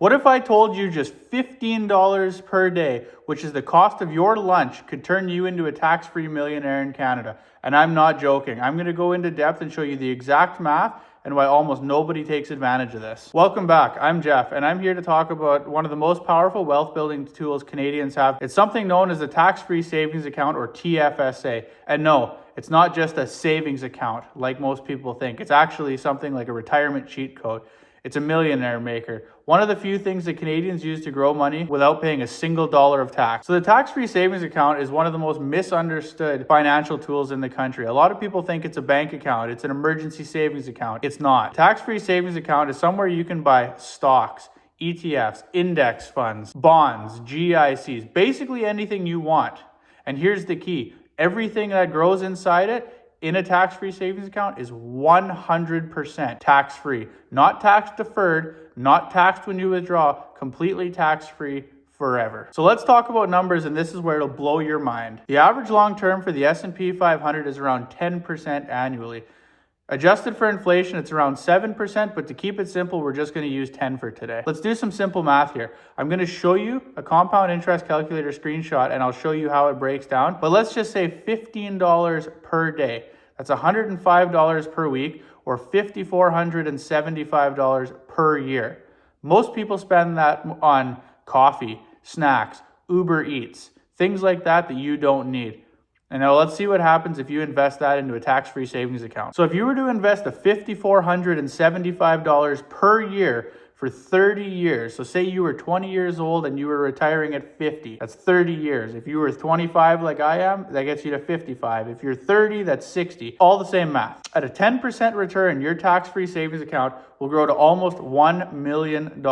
What if I told you just $15 per day, which is the cost of your lunch, could turn you into a tax-free millionaire in Canada? And I'm not joking. I'm going to go into depth and show you the exact math and why almost nobody takes advantage of this. Welcome back. I'm Jeff, and I'm here to talk about one of the most powerful wealth building tools Canadians have. It's something known as the tax-free savings account, or TFSA. And no, it's not just a savings account like most people think. It's actually something like a retirement cheat code. It's a millionaire maker. One of the few things that Canadians use to grow money without paying a single dollar of tax. So the tax-free savings account is one of the most misunderstood financial tools in the country. A lot of people think it's a bank account. It's an emergency savings account. It's not. Tax-free savings account is somewhere you can buy stocks, ETFs, index funds, bonds, GICs, basically anything you want. And here's the key. Everything that grows inside it in a tax-free savings account is 100% tax-free. Not tax-deferred, not taxed when you withdraw, completely tax-free forever. So let's talk about numbers, and this is where it'll blow your mind. The average long-term for the S&P 500 is around 10% annually. Adjusted for inflation, it's around 7%, but to keep it simple, we're just going to use 10 for today. Let's do some simple math here. I'm going to show you a compound interest calculator screenshot, and I'll show you how it breaks down. But let's just say $15 per day. That's $105 per week, or $5,475 per year. Most people spend that on coffee, snacks, Uber Eats, things like that you don't need. And now let's see what happens if you invest that into a tax-free savings account. So if you were to invest the $5,475 per year for 30 years, so say you were 20 years old and you were retiring at 50, that's 30 years. If you were 25 like I am, that gets you to 55. If you're 30, that's 60. All the same math. At a 10% return, your tax-free savings account will grow to almost $1 million,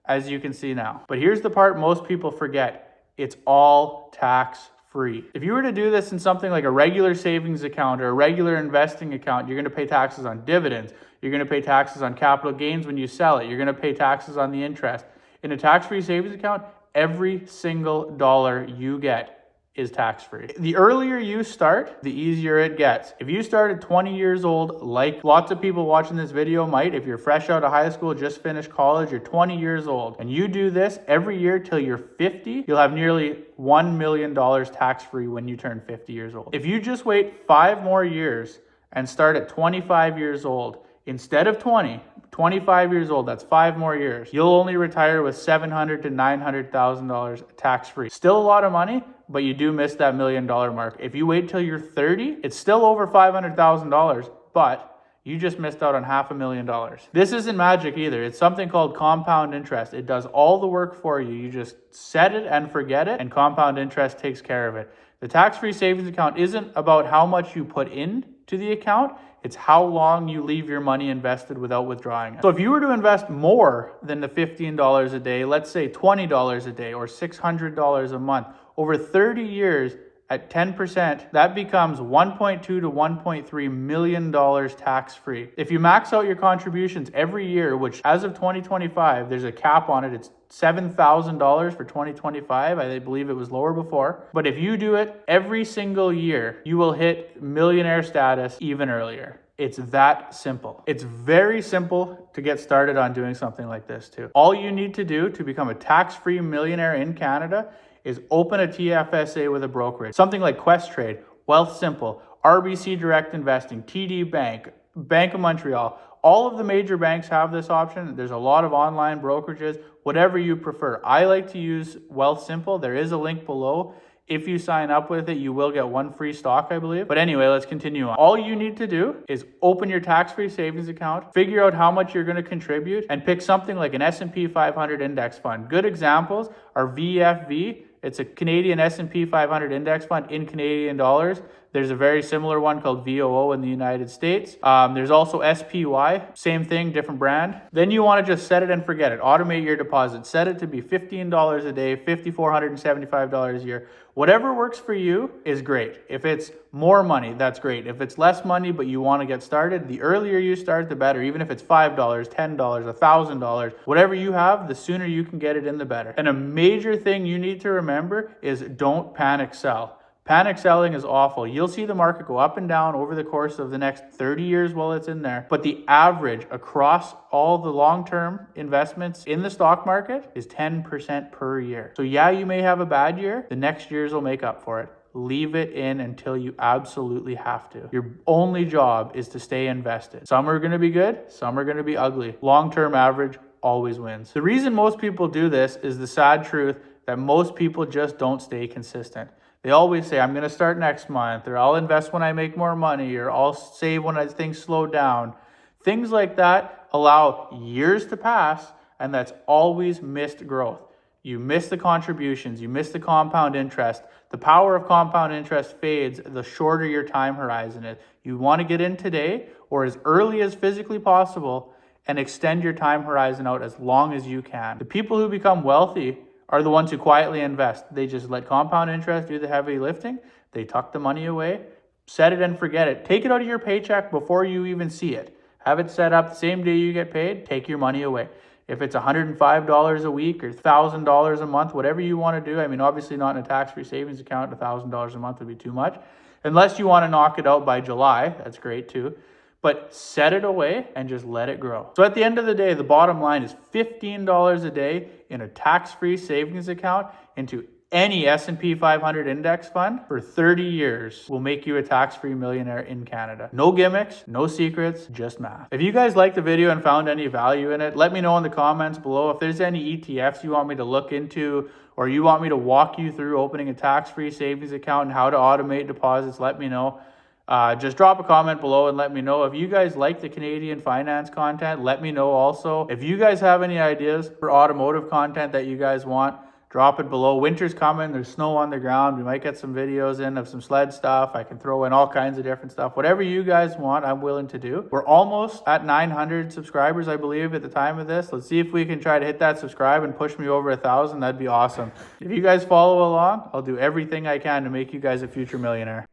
as you can see now. But here's the part most people forget. It's all tax-free. If you were to do this in something like a regular savings account or a regular investing account, you're going to pay taxes on dividends. You're going to pay taxes on capital gains when you sell it. You're going to pay taxes on the interest. In a tax-free savings account, every single dollar you get is tax-free. The earlier you start, the easier it gets. If you start at 20 years old, like lots of people watching this video might, if you're fresh out of high school, just finished college, you're 20 years old, and you do this every year till you're 50, you'll have nearly $1 million tax-free when you turn 50 years old. If you just wait 5 more years and start at 25 years old, instead of 25 years old, that's 5 more years, you'll only retire with $700,000 to $900,000 tax-free. Still a lot of money, but you do miss that $1 million mark. If you wait till you're 30, it's still over $500,000, but you just missed out on $500,000. This isn't magic either. It's something called compound interest. It does all the work for you. You just set it and forget it, and compound interest takes care of it. The tax-free savings account isn't about how much you put in to the account. It's how long you leave your money invested without withdrawing it. So if you were to invest more than the $15 a day, let's say $20 a day or $600 a month, over 30 years at 10%, that becomes $1.2 to $1.3 million tax-free. If you max out your contributions every year, which as of 2025, there's a cap on it, it's $7,000 for 2025. I believe it was lower before. But if you do it every single year, you will hit millionaire status even earlier. It's that simple. It's very simple to get started on doing something like this too. All you need to do to become a tax-free millionaire in Canada is open a TFSA with a brokerage. Something like Questrade, Wealthsimple, RBC Direct Investing, TD Bank, Bank of Montreal. All of the major banks have this option. There's a lot of online brokerages, whatever you prefer. I like to use Wealthsimple. There is a link below. If you sign up with it, you will get 1 free stock, I believe. But anyway, let's continue on. All you need to do is open your tax-free savings account, figure out how much you're going to contribute, and pick something like an S&P 500 index fund. Good examples are VFV. It's a Canadian S&P 500 index fund in Canadian dollars. There's a very similar one called VOO in the United States. There's also SPY, same thing, different brand. Then you want to just set it and forget it. Automate your deposit. Set it to be $15 a day, $5,475 a year. Whatever works for you is great. If it's more money, that's great. If it's less money, but you want to get started, the earlier you start, the better. Even if it's $5, $10, $1,000, whatever you have, the sooner you can get it in, the better. And a major thing you need to remember is don't panic sell. Panic selling is awful. You'll see the market go up and down over the course of the next 30 years while it's in there. But the average across all the long-term investments in the stock market is 10% per year. So yeah, you may have a bad year. The next years will make up for it. Leave it in until you absolutely have to. Your only job is to stay invested. Some are going to be good. Some are going to be ugly. Long-term average always wins. The reason most people do this is the sad truth that most people just don't stay consistent. They always say, I'm going to start next month, or I'll invest when I make more money, or I'll save when things slow down. Things like that allow years to pass, and that's always missed growth. You miss the contributions, you miss the compound interest. The power of compound interest fades the shorter your time horizon is. You want to get in today or as early as physically possible and extend your time horizon out as long as you can. The people who become wealthy are the ones who quietly invest. They just let compound interest do the heavy lifting. They tuck the money away, set it and forget it. Take it out of your paycheck before you even see it. Have it set up the same day you get paid, take your money away. If it's $105 a week or $1,000 a month, whatever you want to do, I mean, obviously not in a tax-free savings account, $1,000 a month would be too much. Unless you want to knock it out by July, that's great too. But set it away and just let it grow. So at the end of the day, the bottom line is $15 a day in a tax-free savings account into any S&P 500 index fund for 30 years will make you a tax-free millionaire in Canada. No gimmicks, no secrets, just math. If you guys liked the video and found any value in it, let me know in the comments below. If there's any ETFs you want me to look into, or you want me to walk you through opening a tax-free savings account and how to automate deposits, let me know. Just drop a comment below and let me know. If you guys like the Canadian finance content, let me know also. If you guys have any ideas for automotive content that you guys want, drop it below. Winter's coming. There's snow on the ground. We might get some videos in of some sled stuff. I can throw in all kinds of different stuff. Whatever you guys want, I'm willing to do. We're almost at 900 subscribers, I believe, at the time of this. Let's see if we can try to hit that subscribe and push me over 1,000. That'd be awesome. If you guys follow along, I'll do everything I can to make you guys a future millionaire.